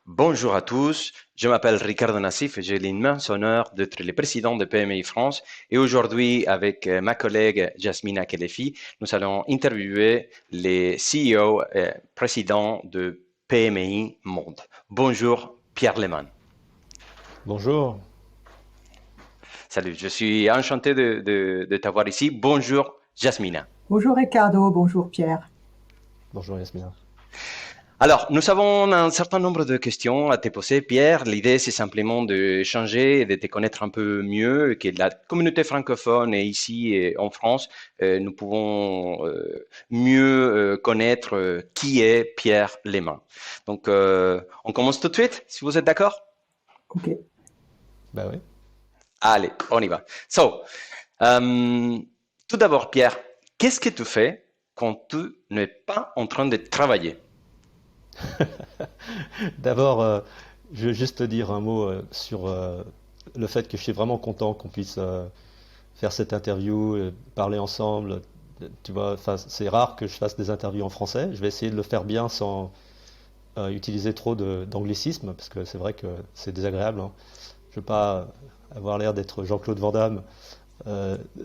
Bonjour à tous, je m'appelle Ricardo Nassif et j'ai l'immense honneur d'être le président de PMI France. Et aujourd'hui, avec ma collègue Jasmina Kelefi, nous allons interviewer les CEO et présidents de PMI Monde. Bonjour Pierre Lehmann. Bonjour, Salut, je suis enchanté de t'avoir ici. Bonjour Jasmina. Bonjour Ricardo, bonjour Pierre. bonjour Yasmina. Alors, nous avons un certain nombre de questions à te poser, Pierre. L'idée, c'est simplement de changer et de te connaître un peu mieux, que la communauté francophone et ici et en France, nous pouvons mieux connaître qui est Pierre Lehmann. Donc, on commence tout de suite, si vous êtes d'accord? Ok. Bah oui. Allez, on y va. Euh, tout d'abord, Pierre, qu'est-ce que tu fais quand tu n'es pas en train de travailler? D'abord, je veux juste te dire un mot sur le fait que je suis vraiment content qu'on puisse faire cette interview, parler ensemble. Tu vois, enfin, c'est rare que je fasse des interviews en français. Je vais essayer de le faire bien sans utiliser trop d'anglicisme, parce que c'est vrai que c'est désagréable, hein. Je veux pas avoir l'air d'être Jean-Claude Van Damme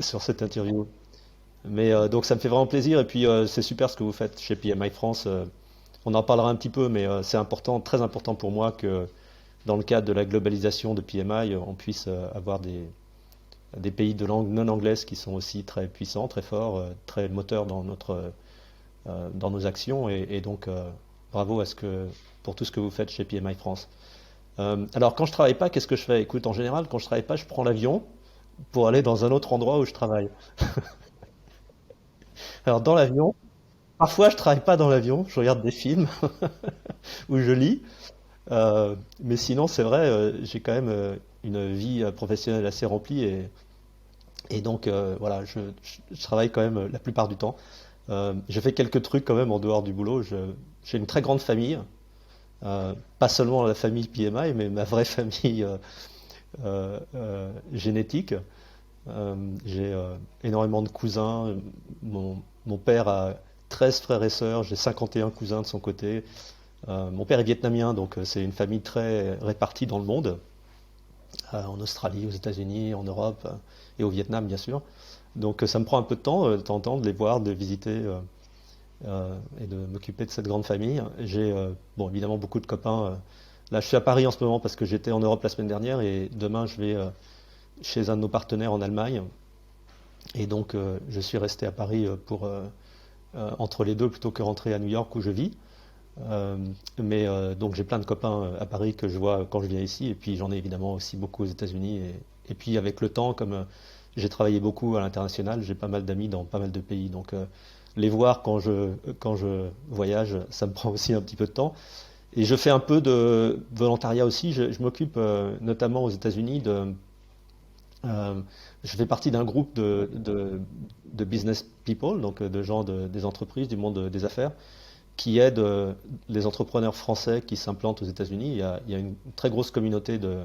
sur cette interview. Mais donc ça me fait vraiment plaisir et puis c'est super ce que vous faites chez PMI France. On en parlera un petit peu, mais c'est important, très important pour moi que dans le cadre de la globalisation de PMI, on puisse avoir des pays de langue non anglaise qui sont aussi très puissants, très forts, très moteurs dans nos actions et donc bravo pour tout ce que vous faites chez PMI France. Alors quand je travaille pas, qu'est-ce que je fais? Écoute, en général, quand je travaille pas, je prends l'avion pour aller dans un autre endroit où je travaille. Alors dans l'avion, parfois je travaille pas dans l'avion, je regarde des films ou je lis. Mais sinon, c'est vrai, j'ai quand même une vie professionnelle assez remplie et donc voilà, je travaille quand même la plupart du temps. Je fais quelques trucs quand même en dehors du boulot. J'ai une très grande famille, pas seulement la famille PMI, mais ma vraie famille génétique. J'ai énormément de cousins. Mon père a 13 frères et sœurs, j'ai 51 cousins de son côté. Mon père est vietnamien, donc c'est une famille très répartie dans le monde, en Australie, aux États-Unis, en Europe et au Vietnam, bien sûr. Donc ça me prend un peu de temps en temps, de les voir, de les visiter et de m'occuper de cette grande famille. J'ai bon, évidemment beaucoup de copains. Là, je suis à Paris en ce moment parce que j'étais en Europe la semaine dernière et demain je vais chez un de nos partenaires en Allemagne. Et donc je suis resté à Paris entre les deux plutôt que rentrer à New York où je vis. Euh, mais donc j'ai plein de copains à Paris que je vois quand je viens ici, et puis j'en ai évidemment aussi beaucoup aux États-Unis. Et puis avec le temps, comme j'ai travaillé beaucoup à l'international, j'ai pas mal d'amis dans pas mal de pays. Donc les voir quand je voyage, ça me prend aussi un petit peu de temps. Et je fais un peu de volontariat aussi. Je m'occupe notamment aux États-Unis euh, je fais partie d'un groupe de business people, donc de gens des entreprises, du monde des affaires qui aide les entrepreneurs français qui s'implantent aux États-Unis. Il y a une très grosse communauté de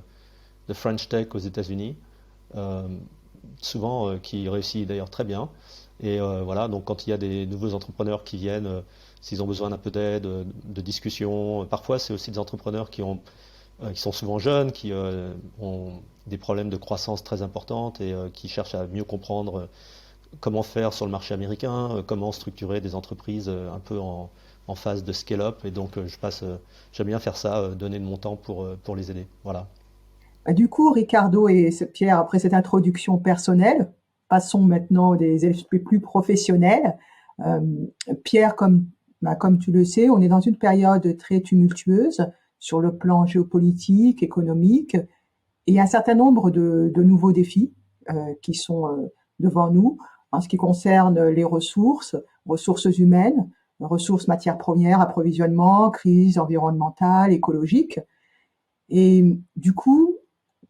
French Tech aux États-Unis, euh, souvent qui réussit d'ailleurs très bien. Et voilà, donc quand il y a des nouveaux entrepreneurs qui viennent, s'ils ont besoin d'un peu d'aide, de discussion, parfois c'est aussi des entrepreneurs qui sont souvent jeunes, qui ont des problèmes de croissance très importantes et qui cherchent à mieux comprendre comment faire sur le marché américain, comment structurer des entreprises un peu en phase de scale-up. Et donc, j'aime bien faire ça, donner de mon temps pour les aider. Voilà. Du coup, Ricardo et Pierre, après cette introduction personnelle, passons maintenant des aspects plus professionnels. Euh, Pierre, comme tu le sais, on est dans une période très tumultueuse sur le plan géopolitique, économique, et un certain nombre de nouveaux défis qui sont devant nous en ce qui concerne les ressources, ressources humaines, ressources matières premières, approvisionnement, crise environnementale, écologique. Et du coup,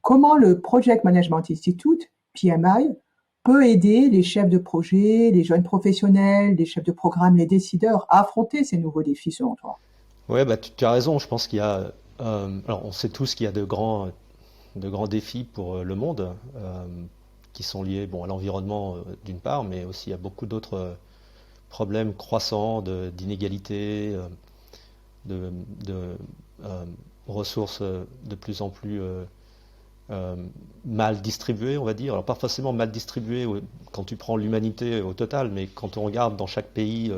comment le Project Management Institute, PMI, peut aider les chefs de projet, les jeunes professionnels, les chefs de programme, les décideurs à affronter ces nouveaux défis selon toi? Ouais, bah, tu as raison. Je pense qu'il y a. Alors, on sait tous qu'il y a de grands défis pour le monde qui sont liés bon, à l'environnement d'une part, mais aussi à beaucoup d'autres problèmes croissants d'inégalité, de, de, euh, ressources de plus en plus euh, mal distribuées, on va dire. Alors pas forcément mal distribuées quand tu prends l'humanité au total, mais quand on regarde dans chaque pays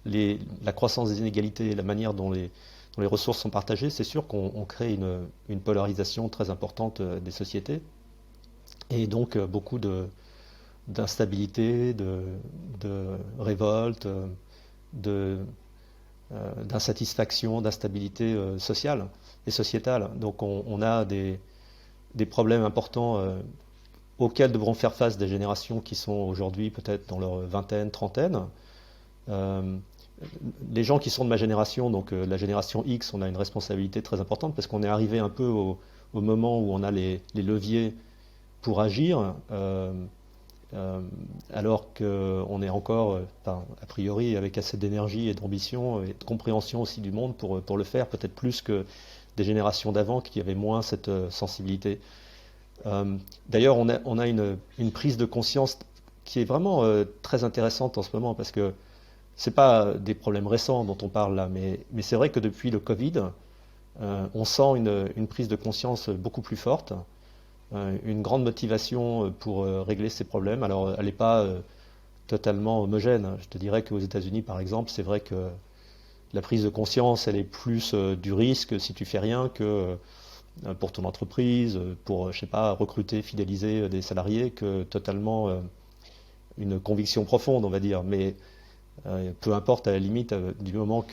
la croissance des inégalités, la manière dont les ressources sont partagées, c'est sûr qu'on crée une polarisation très importante des sociétés et donc beaucoup d'instabilité, de révolte, de, d'insatisfaction, d'instabilité sociale et sociétale. Donc on a des problèmes importants auxquels devront faire face des générations qui sont aujourd'hui peut-être dans leur vingtaine, trentaine. Euh, les gens qui sont de ma génération, donc la génération X, on a une responsabilité très importante parce qu'on est arrivé un peu au moment où on a les leviers pour agir, alors qu'on est encore, enfin, a priori, avec assez d'énergie et d'ambition et de compréhension aussi du monde pour le faire, peut-être plus que des générations d'avant qui avaient moins cette sensibilité. D'ailleurs, on a une prise de conscience qui est vraiment très intéressante en ce moment parce que c'est pas des problèmes récents dont on parle là, mais c'est vrai que depuis le Covid, on sent une prise de conscience beaucoup plus forte, une grande motivation pour régler ces problèmes. Alors, elle n'est pas totalement homogène. Je te dirais qu'aux États-Unis, par exemple, c'est vrai que la prise de conscience, elle est plus du risque si tu fais rien que pour ton entreprise, pour, je sais pas, recruter, fidéliser des salariés, que totalement une conviction profonde, on va dire. Mais peu importe à la limite du moment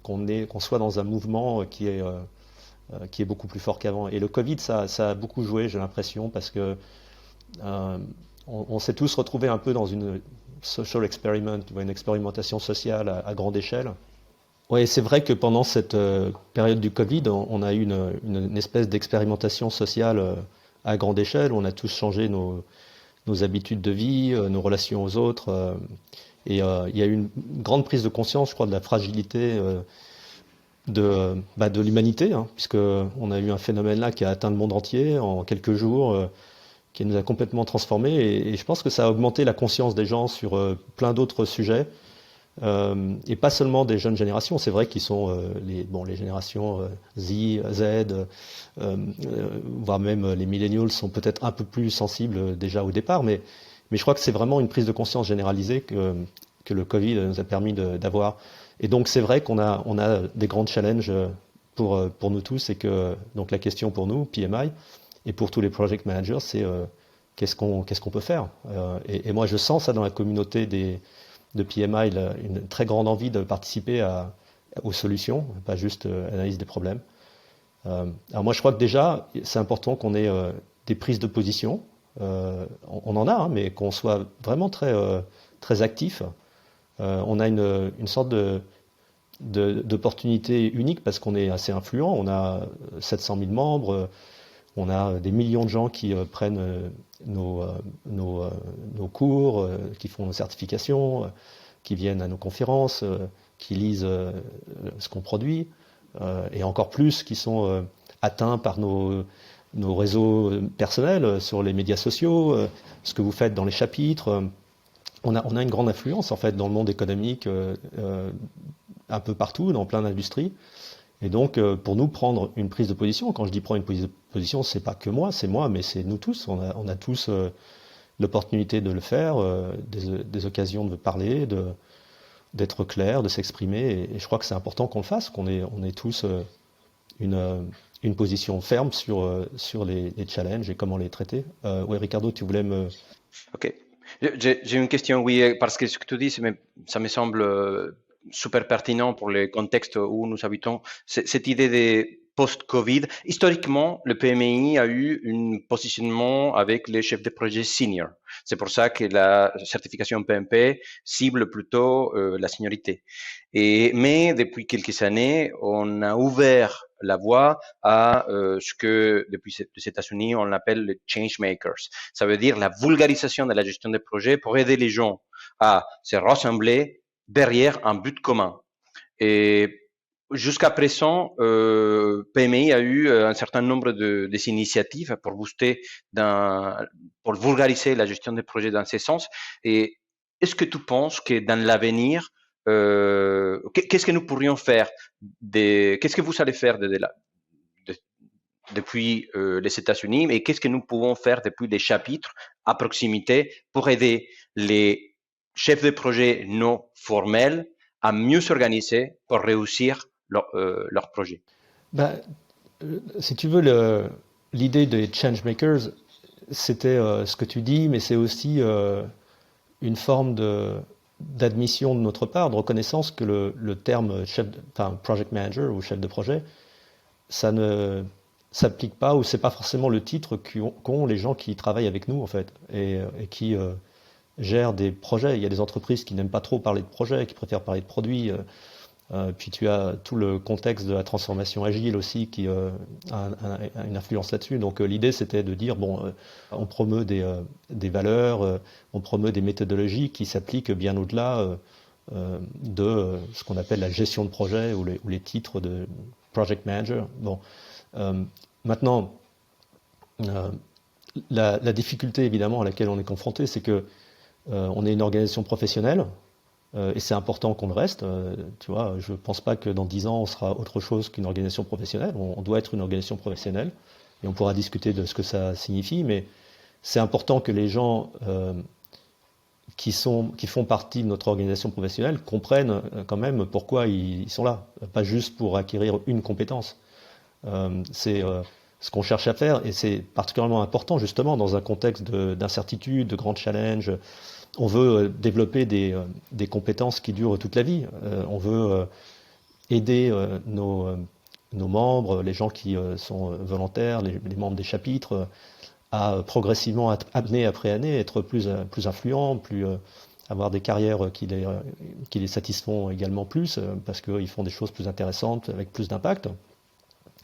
qu'on soit dans un mouvement qui est beaucoup plus fort qu'avant. Et le Covid, ça a beaucoup joué, j'ai l'impression, parce que euh, on s'est tous retrouvés un peu dans une social experiment, une expérimentation sociale à grande échelle. Oui, c'est vrai que pendant cette période du Covid, on a eu une espèce d'expérimentation sociale à grande échelle. On a tous changé nos habitudes de vie, nos relations aux autres. Et il y a eu une grande prise de conscience, je crois, de la fragilité de l'humanité, hein, puisque on a eu un phénomène là qui a atteint le monde entier en quelques jours, qui nous a complètement transformés. Et je pense que ça a augmenté la conscience des gens sur plein d'autres sujets. Et pas seulement des jeunes générations, c'est vrai qu'ils sont les générations voire même les millennials sont peut-être un peu plus sensibles déjà au départ, mais je crois que c'est vraiment une prise de conscience généralisée que le Covid nous a permis d'avoir. Et donc c'est vrai qu'on a des grands challenges pour nous tous et que donc la question pour nous, PMI, et pour tous les project managers, c'est qu'est-ce qu'on peut faire. Et moi je sens ça dans la communauté de PMI, une très grande envie de participer aux solutions, pas juste analyse des problèmes. Alors moi je crois que déjà c'est important qu'on ait des prises de position. On en a, hein, mais qu'on soit vraiment très actif. On a une sorte d'opportunité unique parce qu'on est assez influent. On a 700 000 membres, on a des millions de gens qui prennent nos cours, qui font nos certifications, qui viennent à nos conférences, qui lisent ce qu'on produit, et encore plus qui sont atteints par nos réseaux personnels sur les médias sociaux, ce que vous faites dans les chapitres. On a une grande influence en fait dans le monde économique, un peu partout, dans plein d'industries. Et donc, pour nous, prendre une prise de position, quand je dis prendre une prise de position, c'est pas que moi, c'est moi, mais c'est nous tous. On a tous l'opportunité de le faire, des occasions de parler, d'être clair, de s'exprimer. Et je crois que c'est important qu'on le fasse, qu'on ait tous une position ferme sur les challenges et comment les traiter. Ouais, Ricardo, tu voulais me... Ok. J'ai une question, oui, parce que ce que tu dis, ça me semble super pertinent pour le contexte où nous habitons. Cette idée de post-Covid, historiquement, le PMI a eu un positionnement avec les chefs de projet senior. C'est pour ça que la certification PMP cible plutôt la seniorité. Mais depuis quelques années, on a ouvert la voie à ce que depuis les États-Unis on appelle les change makers. Ça veut dire la vulgarisation de la gestion des projets pour aider les gens à se rassembler derrière un but commun. Et jusqu'à présent, PMI a eu un certain nombre des initiatives pour booster, pour vulgariser la gestion des projets dans ce sens. Et est-ce que tu penses que dans l'avenir, qu'est-ce que nous pourrions faire, qu'est-ce que vous allez faire de là, depuis les États-Unis, mais qu'est-ce que nous pouvons faire depuis les chapitres à proximité pour aider les chefs de projet non formels à mieux s'organiser pour réussir leur projet. Bah, si tu veux, l'idée des changemakers, c'était ce que tu dis, mais c'est aussi une forme d'admission de notre part, de reconnaissance que le terme project manager ou chef de projet, ça ne s'applique pas ou c'est pas forcément le titre qu'ont les gens qui travaillent avec nous en fait et qui gèrent des projets. Il y a des entreprises qui n'aiment pas trop parler de projets, qui préfèrent parler de produits. Puis tu as tout le contexte de la transformation agile aussi qui a une influence là-dessus. Donc l'idée c'était de dire bon, on promeut des valeurs, on promeut des méthodologies qui s'appliquent bien au-delà de ce qu'on appelle la gestion de projet ou les titres de project manager. Bon, maintenant, la difficulté évidemment à laquelle on est confronté, c'est que on est une organisation professionnelle. Et c'est important qu'on le reste. Tu vois, je ne pense pas que dans 10 ans, on sera autre chose qu'une organisation professionnelle. On doit être une organisation professionnelle. Et on pourra discuter de ce que ça signifie. Mais c'est important que les gens qui font partie de notre organisation professionnelle comprennent quand même pourquoi ils sont là. Pas juste pour acquérir une compétence. C'est ce qu'on cherche à faire. Et c'est particulièrement important, justement, dans un contexte d'incertitude, de grands challenges. On veut développer des compétences qui durent toute la vie. On veut aider nos membres, les gens qui sont volontaires, les membres des chapitres, à progressivement, année après année, être plus influents, avoir des carrières qui les satisfont également plus, parce qu'ils font des choses plus intéressantes avec plus d'impact.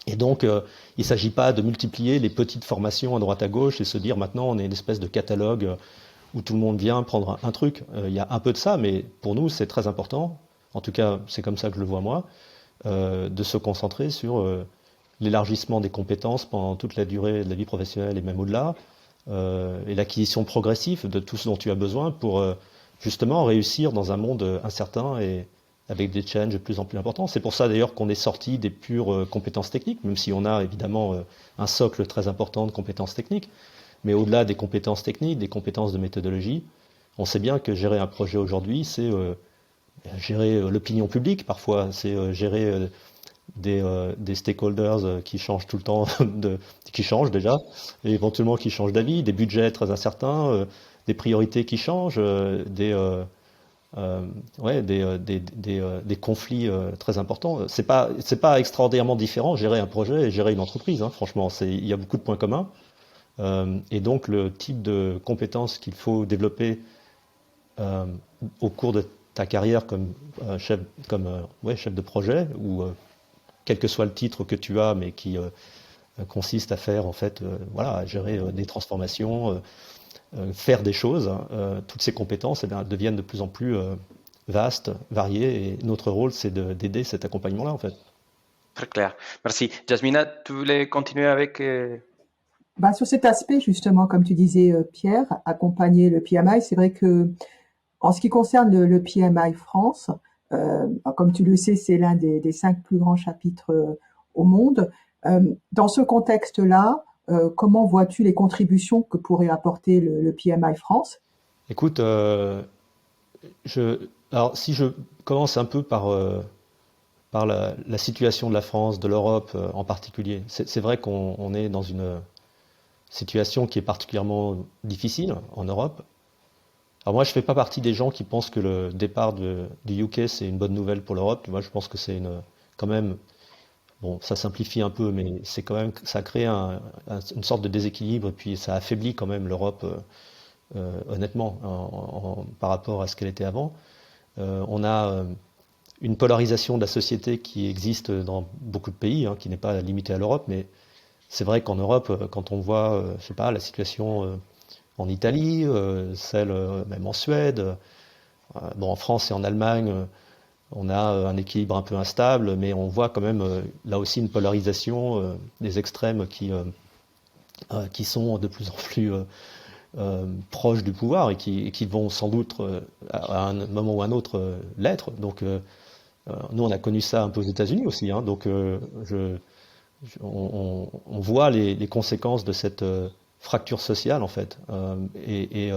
Et donc, il ne s'agit pas de multiplier les petites formations à droite à gauche et se dire maintenant on est une espèce de catalogue où tout le monde vient prendre un truc. Il y a un peu de ça, mais pour nous, c'est très important, en tout cas, c'est comme ça que je le vois moi, de se concentrer sur l'élargissement des compétences pendant toute la durée de la vie professionnelle et même au-delà, et l'acquisition progressive de tout ce dont tu as besoin pour justement réussir dans un monde incertain et avec des challenges de plus en plus importants. C'est pour ça d'ailleurs qu'on est sorti des pures compétences techniques, même si on a évidemment un socle très important de compétences techniques. Mais au-delà des compétences techniques, des compétences de méthodologie, on sait bien que gérer un projet aujourd'hui, c'est gérer l'opinion publique parfois, c'est gérer des stakeholders qui changent tout le temps, qui changent déjà, et éventuellement qui changent d'avis, des budgets très incertains, des priorités qui changent, des conflits très importants. C'est pas extraordinairement différent gérer un projet et gérer une entreprise, hein, franchement. Il y a beaucoup de points communs. Et donc le type de compétences qu'il faut développer au cours de ta carrière comme chef de projet ou quel que soit le titre que tu as, mais qui consiste à faire en fait, à gérer des transformations, faire des choses. Toutes ces compétences deviennent de plus en plus vastes, variées, et notre rôle c'est d'aider cet accompagnement-là en fait. Très clair. Merci. Jasmina, tu voulais continuer avec Sur cet aspect, justement, comme tu disais, Pierre, accompagner le PMI, c'est vrai que en ce qui concerne le PMI France, comme tu le sais, c'est l'un des 5 plus grands chapitres au monde. Dans ce contexte-là, comment vois-tu les contributions que pourrait apporter le PMI France? Écoute, alors si je commence un peu par la situation de la France, de l'Europe en particulier, c'est vrai qu'on est dans une situation qui est particulièrement difficile en Europe. Alors moi, je fais pas partie des gens qui pensent que le départ du UK, c'est une bonne nouvelle pour l'Europe. Moi, je pense que c'est quand même, bon, ça simplifie un peu, mais c'est quand même, ça crée une sorte de déséquilibre et puis ça affaiblit quand même l'Europe, honnêtement, par rapport à ce qu'elle était avant. On a une polarisation de la société qui existe dans beaucoup de pays, hein, qui n'est pas limitée à l'Europe, mais c'est vrai qu'en Europe, quand on voit, je sais pas, la situation en Italie, celle même en Suède, bon, en France et en Allemagne, on a un équilibre un peu instable, mais on voit quand même là aussi une polarisation des extrêmes qui sont de plus en plus proches du pouvoir et qui vont sans doute à un moment ou à un autre l'être. Donc nous, on a connu ça un peu aux États-Unis aussi, hein, donc on voit les conséquences de cette fracture sociale en fait, et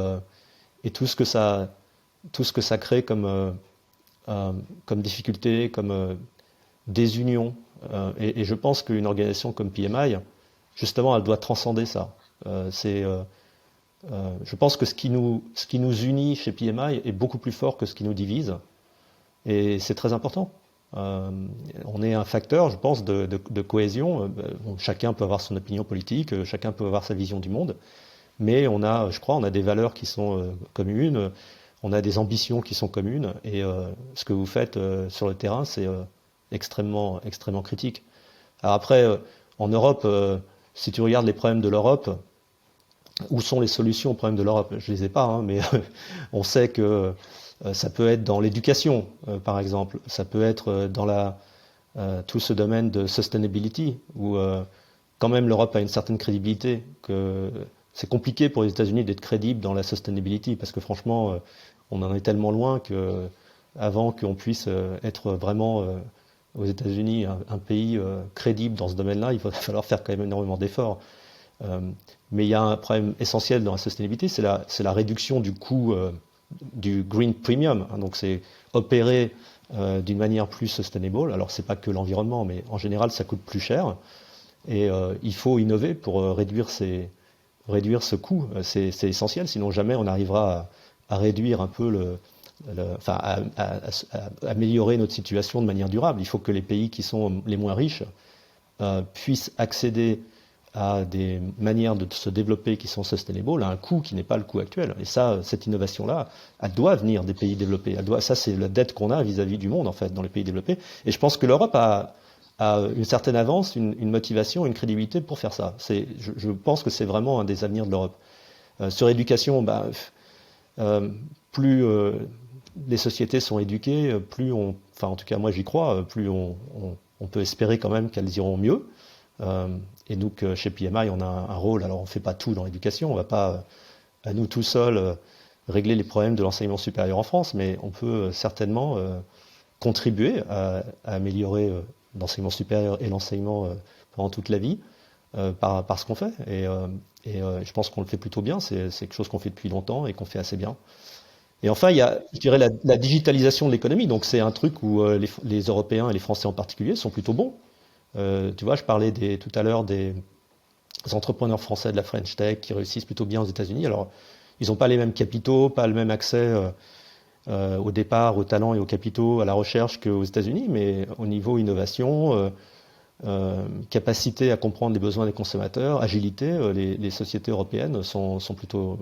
tout ce que ça crée comme difficulté, comme désunion. Et je pense qu'une organisation comme PMI, justement, elle doit transcender ça. Je pense que ce qui nous unit chez PMI est beaucoup plus fort que ce qui nous divise, et c'est très important. On est un facteur, je pense, de cohésion. Bon, chacun peut avoir son opinion politique, chacun peut avoir sa vision du monde, mais je crois, on a des valeurs qui sont communes, on a des ambitions qui sont communes, et ce que vous faites sur le terrain, c'est extrêmement, extrêmement critique. Alors après, en Europe, si tu regardes les problèmes de l'Europe, où sont les solutions aux problèmes de l'Europe? Je les ai pas, hein, mais on sait que ça peut être dans l'éducation, par exemple. Ça peut être dans tout ce domaine de sustainability, où quand même l'Europe a une certaine crédibilité, que c'est compliqué pour les États-Unis d'être crédible dans la sustainability, parce que franchement, on en est tellement loin que avant qu'on puisse être vraiment aux États-Unis un pays crédible dans ce domaine-là, il va falloir faire quand même énormément d'efforts. Euh, mais il y a un problème essentiel dans la sustainability, c'est la réduction du coût du green premium, hein. Donc c'est opérer d'une manière plus sustainable. Alors c'est pas que l'environnement, mais en général ça coûte plus cher, et il faut innover pour réduire ce coût. C'est essentiel, sinon jamais on arrivera à réduire un peu enfin à améliorer notre situation de manière durable. Il faut que les pays qui sont les moins riches puissent accéder à des manières de se développer qui sont sustainable, à un coût qui n'est pas le coût actuel. Et ça, cette innovation-là, elle doit venir des pays développés. Ça, c'est la dette qu'on a vis-à-vis du monde, en fait, dans les pays développés. Et je pense que l'Europe a une certaine avance, une motivation, une crédibilité pour faire ça. Je pense que c'est vraiment un des avenirs de l'Europe. Sur l'éducation, plus les sociétés sont éduquées, enfin en tout cas moi j'y crois, plus on peut espérer quand même qu'elles iront mieux. Et donc chez PMI, on a un rôle. Alors on ne fait pas tout dans l'éducation, on ne va pas à nous tout seuls régler les problèmes de l'enseignement supérieur en France, mais on peut certainement contribuer à améliorer l'enseignement supérieur et l'enseignement pendant toute la vie par ce qu'on fait. Et je pense qu'on le fait plutôt bien. C'est quelque chose qu'on fait depuis longtemps et qu'on fait assez bien. Et enfin, il y a, je dirais, la digitalisation de l'économie. Donc c'est un truc où les Européens et les Français en particulier sont plutôt bons. Tu vois, je parlais tout à l'heure des entrepreneurs français de la French Tech qui réussissent plutôt bien aux États-Unis. Alors, ils n'ont pas les mêmes capitaux, pas le même accès au départ, aux talents et aux capitaux, à la recherche qu'aux États-Unis, mais au niveau innovation, capacité à comprendre les besoins des consommateurs, agilité, les sociétés européennes sont plutôt.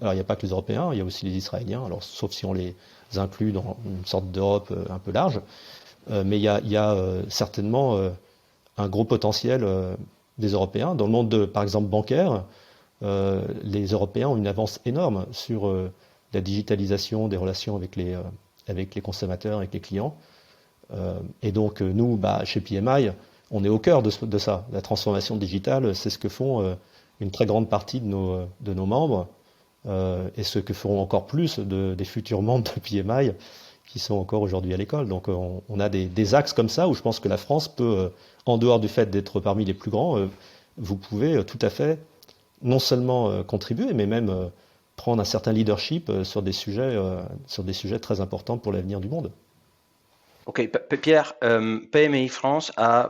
Alors, il n'y a pas que les Européens, il y a aussi les Israéliens, alors, sauf si on les inclut dans une sorte d'Europe un peu large. Mais il y a certainement un gros potentiel des Européens. Dans le monde, par exemple, bancaire, les Européens ont une avance énorme sur la digitalisation des relations avec les consommateurs, avec les clients. Et donc, nous, chez PMI, on est au cœur de ça. La transformation digitale, c'est ce que font une très grande partie de nos membres, et ce que feront encore plus des futurs membres de PMI qui sont encore aujourd'hui à l'école. Donc on a des axes comme ça où je pense que la France peut, en dehors du fait d'être parmi les plus grands, vous pouvez tout à fait non seulement contribuer, mais même prendre un certain leadership sur des sujets très importants pour l'avenir du monde. Ok, Pierre, PMI France a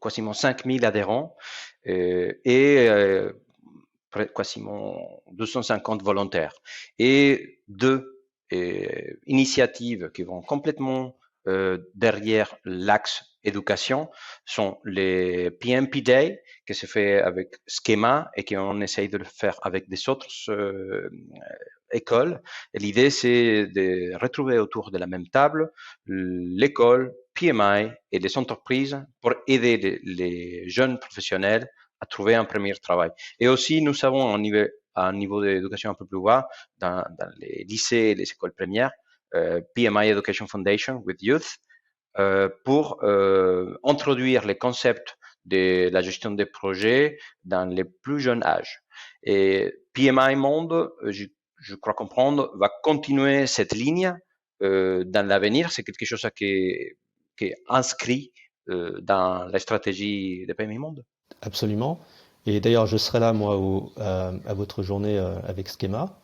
quasiment 5000 adhérents et quasiment 250 volontaires et deux initiatives qui vont complètement derrière l'axe éducation sont les PMP Day qui se fait avec Schema et qu'on essaye de le faire avec des autres écoles. Et l'idée, c'est de retrouver autour de la même table l'école, PMI et les entreprises pour aider les jeunes professionnels à trouver un premier travail. Et aussi, nous avons à un niveau d'éducation un peu plus bas, dans les lycées et les écoles primaires, PMI Education Foundation with Youth, pour introduire les concepts de la gestion des projets dans les plus jeunes âges. Et PMI Monde, je crois comprendre, va continuer cette ligne dans l'avenir. C'est quelque chose qui est inscrit dans la stratégie des PMI Monde. Absolument. Et d'ailleurs, je serai là, moi, à votre journée avec Schema,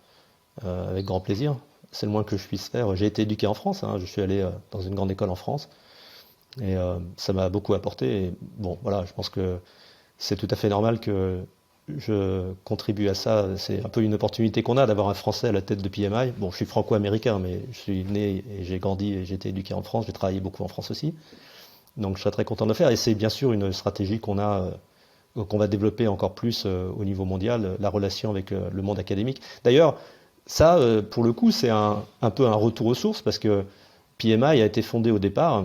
avec grand plaisir. C'est le moins que je puisse faire. J'ai été éduqué en France, hein. Je suis allé dans une grande école en France. Et ça m'a beaucoup apporté. Et bon, voilà, je pense que c'est tout à fait normal que je contribue à ça. C'est un peu une opportunité qu'on a d'avoir un Français à la tête de PMI. Bon, je suis franco-américain, mais je suis né et j'ai grandi et j'ai été éduqué en France. J'ai travaillé beaucoup en France aussi. Donc je serais très content de le faire. Et c'est bien sûr une stratégie qu'on va développer encore plus au niveau mondial, la relation avec le monde académique. D'ailleurs, ça, pour le coup, c'est un peu un retour aux sources parce que PMI a été fondé au départ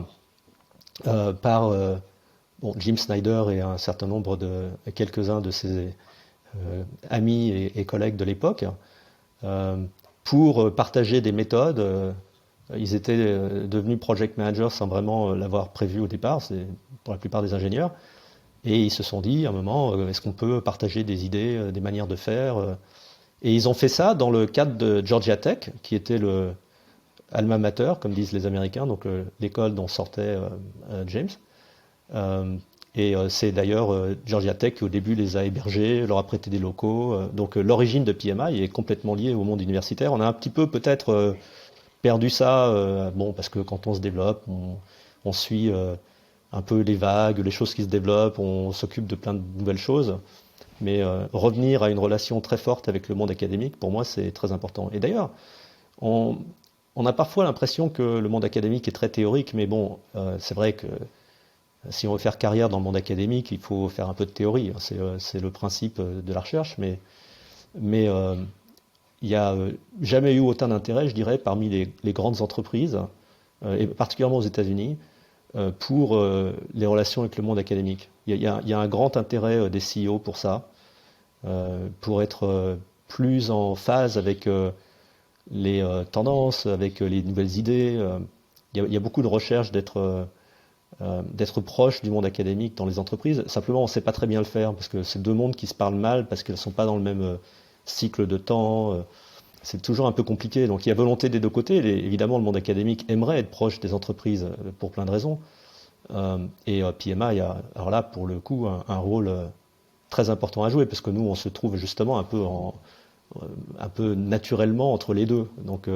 par Jim Snyder et un certain nombre quelques-uns de ses amis et collègues de l'époque pour partager des méthodes. Ils étaient devenus project managers sans vraiment l'avoir prévu au départ, c'est pour la plupart des ingénieurs. Et ils se sont dit à un moment, est-ce qu'on peut partager des idées, des manières de faire Et ils ont fait ça dans le cadre de Georgia Tech, qui était le alma mater, comme disent les Américains, donc l'école dont sortait James. C'est d'ailleurs Georgia Tech qui au début les a hébergés, leur a prêté des locaux. Donc l'origine de PMI est complètement liée au monde universitaire. On a un petit peu peut-être perdu ça, parce que quand on se développe, on suit un peu les vagues, les choses qui se développent, on s'occupe de plein de nouvelles choses. Mais revenir à une relation très forte avec le monde académique, pour moi, c'est très important. Et d'ailleurs, on a parfois l'impression que le monde académique est très théorique, mais bon, c'est vrai que si on veut faire carrière dans le monde académique, il faut faire un peu de théorie. C'est le principe de la recherche, mais il n'y a jamais eu autant d'intérêt, je dirais, parmi les grandes entreprises, et particulièrement aux États-Unis, pour les relations avec le monde académique. Il y a un grand intérêt des CEO pour ça, pour être plus en phase avec les tendances, avec les nouvelles idées. Il y a beaucoup de recherches d'être proche du monde académique dans les entreprises. Simplement, on ne sait pas très bien le faire parce que c'est deux mondes qui se parlent mal, parce qu'elles ne sont pas dans le même cycle de temps. C'est toujours un peu compliqué. Donc il y a volonté des deux côtés. Évidemment, le monde académique aimerait être proche des entreprises pour plein de raisons. PMI a, alors là, pour le coup, un rôle très important à jouer parce que nous, on se trouve justement un peu naturellement entre les deux. Donc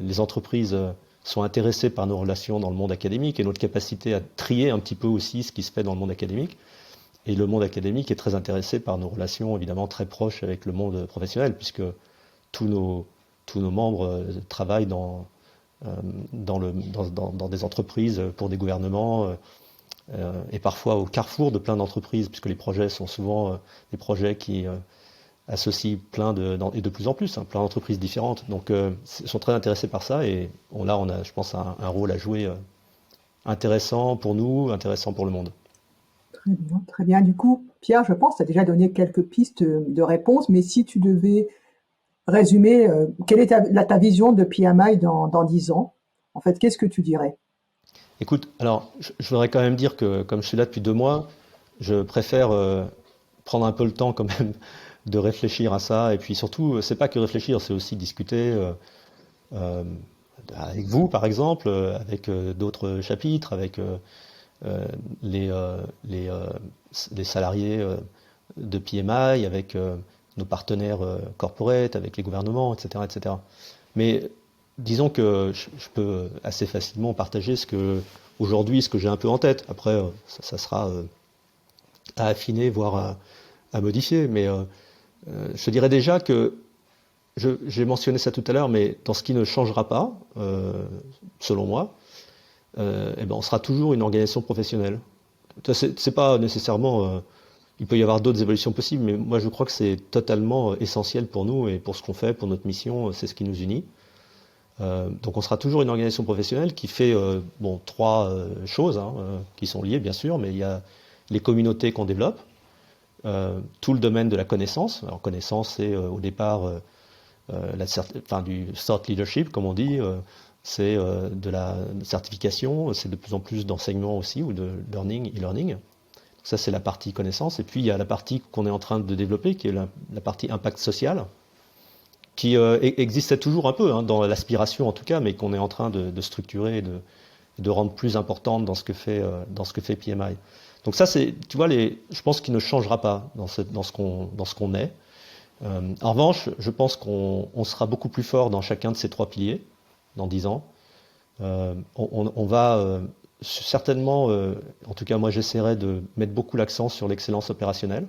les entreprises sont intéressées par nos relations dans le monde académique et notre capacité à trier un petit peu aussi ce qui se fait dans le monde académique. Et le monde académique est très intéressé par nos relations évidemment très proches avec le monde professionnel puisque tous nos membres travaillent dans des entreprises pour des gouvernements et parfois au carrefour de plein d'entreprises puisque les projets sont souvent des projets qui associent et de plus en plus, plein d'entreprises différentes. Donc, ils sont très intéressés par ça et on a, je pense, un rôle à jouer intéressant pour nous, intéressant pour le monde. Très bien, très bien. Du coup, Pierre, je pense que tu as déjà donné quelques pistes de réponse, mais si tu devais résumer, quelle est ta vision de PMI dans 10 ans? En fait, qu'est-ce que tu dirais? Écoute, alors, je voudrais quand même dire que comme je suis là depuis 2 mois, je préfère prendre un peu le temps quand même de réfléchir à ça. Et puis surtout, c'est pas que réfléchir, c'est aussi discuter euh, avec vous, par exemple, avec d'autres chapitres, avec les, les salariés de PMI, avec nos partenaires corporate, avec les gouvernements, etc., etc. Mais disons que je peux assez facilement partager aujourd'hui, ce que j'ai un peu en tête. Après, ça sera à affiner, voire à modifier. Mais je te dirais déjà que j'ai mentionné ça tout à l'heure, mais dans ce qui ne changera pas, selon moi, on sera toujours une organisation professionnelle. C'est pas nécessairement. Il peut y avoir d'autres évolutions possibles, mais moi je crois que c'est totalement essentiel pour nous et pour ce qu'on fait, pour notre mission, c'est ce qui nous unit. Donc on sera toujours une organisation professionnelle qui fait 3 choses qui sont liées bien sûr, mais il y a les communautés qu'on développe, tout le domaine de la connaissance. Alors connaissance, c'est au départ du thought leadership, comme on dit, c'est de la certification, c'est de plus en plus d'enseignement aussi, ou de learning, e-learning. Ça, c'est la partie connaissance. Et puis, il y a la partie qu'on est en train de développer, qui est la partie impact social, qui existait toujours un peu, dans l'aspiration en tout cas, mais qu'on est en train de structurer de rendre plus importante dans ce que fait PMI. Donc ça, tu vois, je pense qu'il ne changera pas dans ce qu'on est. En revanche, je pense qu'on sera beaucoup plus fort dans chacun de ces 3 piliers dans 10 ans. On va certainement, en tout cas moi j'essaierai de mettre beaucoup l'accent sur l'excellence opérationnelle.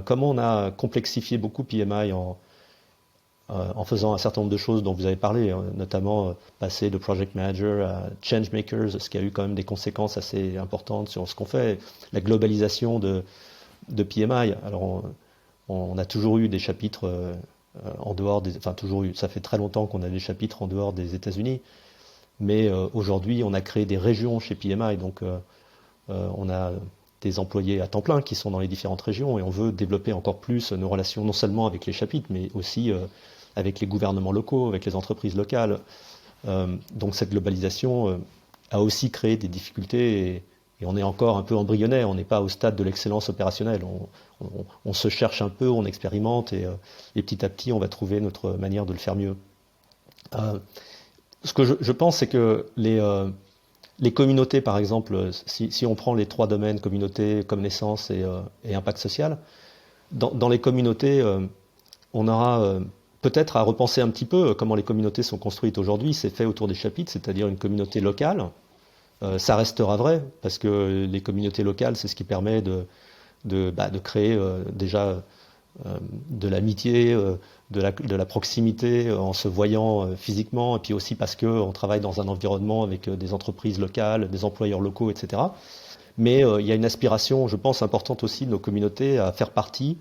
Comme on a complexifié beaucoup PMI en faisant un certain nombre de choses dont vous avez parlé, notamment passer de project manager à change makers, ce qui a eu quand même des conséquences assez importantes sur ce qu'on fait. La globalisation de PMI. Alors on a toujours eu des chapitres en dehors enfin toujours eu, ça fait très longtemps qu'on a des chapitres en dehors des États-Unis, mais aujourd'hui on a créé des régions chez PMI, donc on a des employés à temps plein qui sont dans les différentes régions et on veut développer encore plus nos relations non seulement avec les chapitres mais aussi avec les gouvernements locaux, avec les entreprises locales. Donc cette globalisation a aussi créé des difficultés et on est encore un peu embryonnaire, on n'est pas au stade de l'excellence opérationnelle. On se cherche un peu, on expérimente et petit à petit on va trouver notre manière de le faire mieux. Ce que je pense, c'est que les communautés, par exemple, si on prend les 3 domaines, communauté, connaissance et impact social, dans les communautés, on aura peut-être à repenser un petit peu comment les communautés sont construites aujourd'hui. C'est fait autour des chapitres, c'est-à-dire une communauté locale. Ça restera vrai, parce que les communautés locales, c'est ce qui permet de créer déjà de l'amitié, de la proximité en se voyant physiquement, et puis aussi parce qu'on travaille dans un environnement avec des entreprises locales, des employeurs locaux, etc. Mais il y a une aspiration, je pense, importante aussi de nos communautés à faire partie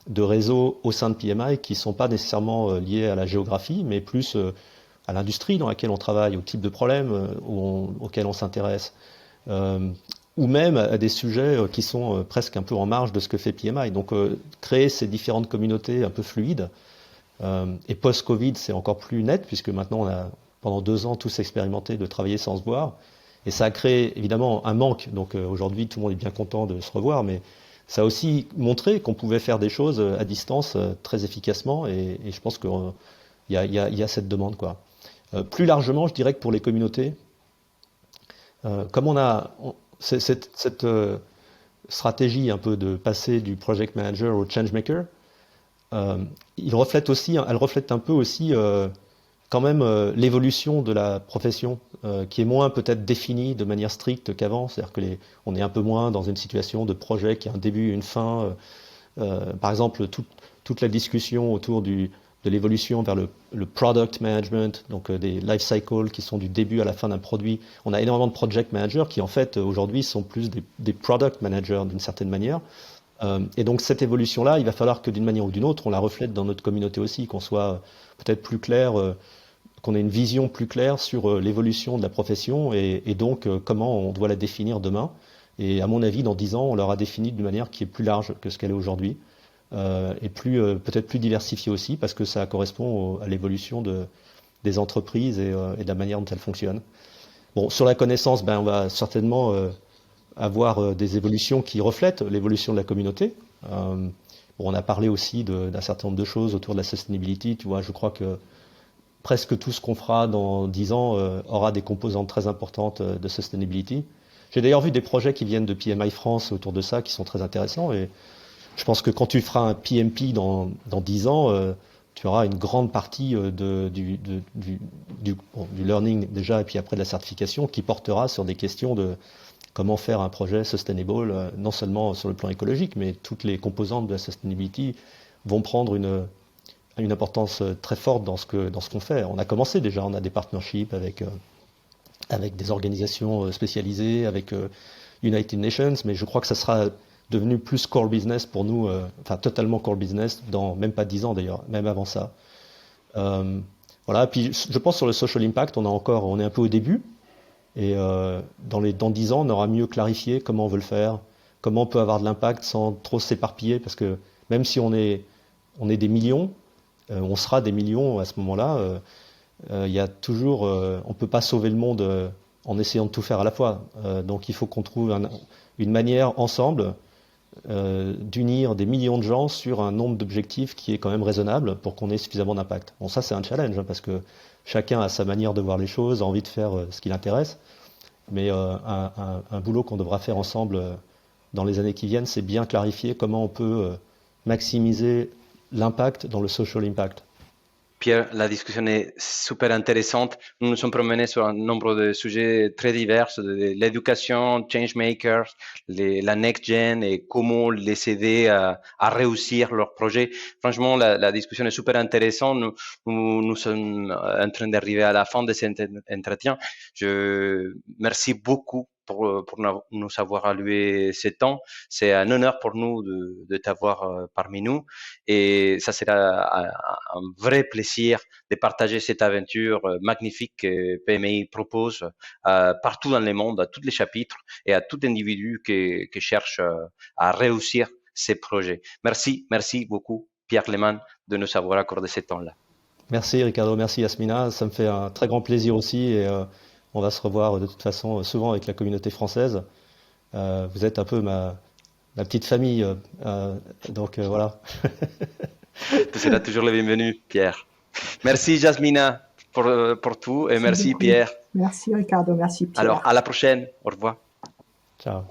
de réseaux au sein de PMI qui ne sont pas nécessairement liés à la géographie, mais plus à l'industrie dans laquelle on travaille, au type de problèmes auxquels on s'intéresse, ou même à des sujets qui sont presque un peu en marge de ce que fait PMI. Donc créer ces différentes communautés un peu fluides, et post-Covid c'est encore plus net, puisque maintenant on a pendant 2 ans tous expérimenté de travailler sans se voir, et ça a créé évidemment un manque, donc aujourd'hui tout le monde est bien content de se revoir, mais ça a aussi montré qu'on pouvait faire des choses à distance très efficacement, et je pense qu'il y a cette demande, quoi. Plus largement, je dirais que pour les communautés, comme on a cette stratégie un peu de passer du project manager au change maker, elle reflète un peu aussi quand même l'évolution de la profession, qui est moins peut-être définie de manière stricte qu'avant. C'est-à-dire on est un peu moins dans une situation de projet qui a un début et une fin. Par exemple, toute la discussion autour de l'évolution vers le product management, donc des life cycles qui sont du début à la fin d'un produit. On a énormément de project managers qui en fait aujourd'hui sont plus des product managers d'une certaine manière. Et donc cette évolution-là, il va falloir que d'une manière ou d'une autre, on la reflète dans notre communauté aussi, qu'on soit peut-être plus clair, qu'on ait une vision plus claire sur l'évolution de la profession et donc comment on doit la définir demain. Et à mon avis, dans 10 ans, on l'aura définie d'une manière qui est plus large que ce qu'elle est aujourd'hui. Et peut-être plus diversifiée aussi, parce que ça correspond à l'évolution des entreprises et de la manière dont elles fonctionnent. Bon, sur la connaissance, on va certainement avoir des évolutions qui reflètent l'évolution de la communauté. On a parlé aussi d'un certain nombre de choses autour de la sustainability. Tu vois, je crois que presque tout ce qu'on fera dans 10 ans aura des composantes très importantes de sustainability. J'ai d'ailleurs vu des projets qui viennent de PMI France autour de ça, qui sont très intéressants, et je pense que quand tu feras un PMP dans 10 ans, tu auras une grande partie du learning déjà, et puis après de la certification, qui portera sur des questions de comment faire un projet sustainable, non seulement sur le plan écologique, mais toutes les composantes de la sustainability vont prendre une importance très forte dans ce qu'on fait. On a commencé déjà, on a des partnerships avec des organisations spécialisées, avec United Nations, mais je crois que ça sera devenu plus core business pour nous, enfin totalement core business, dans même pas 10 ans d'ailleurs, même avant ça. Voilà, puis je pense sur le social impact, on est un peu au début, et dans 10 ans, on aura mieux clarifié comment on veut le faire, comment on peut avoir de l'impact sans trop s'éparpiller, parce que même si on est des millions, on sera des millions à ce moment-là, il y a toujours, on peut pas sauver le monde en essayant de tout faire à la fois. Donc il faut qu'on trouve une manière ensemble d'unir des millions de gens sur un nombre d'objectifs qui est quand même raisonnable pour qu'on ait suffisamment d'impact. Bon, ça c'est un challenge, parce que chacun a sa manière de voir les choses, a envie de faire ce qui l'intéresse. mais un boulot qu'on devra faire ensemble dans les années qui viennent, c'est bien clarifier comment on peut maximiser l'impact dans le social impact. Pierre, la discussion est super intéressante. Nous nous sommes promenés sur un nombre de sujets très divers, de l'éducation, change makers, la next gen et comment les aider à réussir leurs projets. Franchement, la discussion est super intéressante. Nous sommes en train d'arriver à la fin de cet entretien. Je merci beaucoup pour nous avoir alloué ce temps. C'est un honneur pour nous de t'avoir parmi nous. Et ça sera un vrai plaisir de partager cette aventure magnifique que PMI propose partout dans le monde, à tous les chapitres et à tout individu qui cherche à réussir ses projets. Merci beaucoup, Pierre Lehmann, de nous avoir accordé ce temps-là. Merci Ricardo, merci Yasmina, ça me fait un très grand plaisir aussi et on va se revoir de toute façon souvent avec la communauté française. Vous êtes un peu ma petite famille, donc voilà. Tu seras toujours le bienvenu, Pierre. Merci Jasmina pour tout et merci beaucoup. Pierre. Merci Ricardo, merci Pierre. Alors à la prochaine, au revoir. Ciao.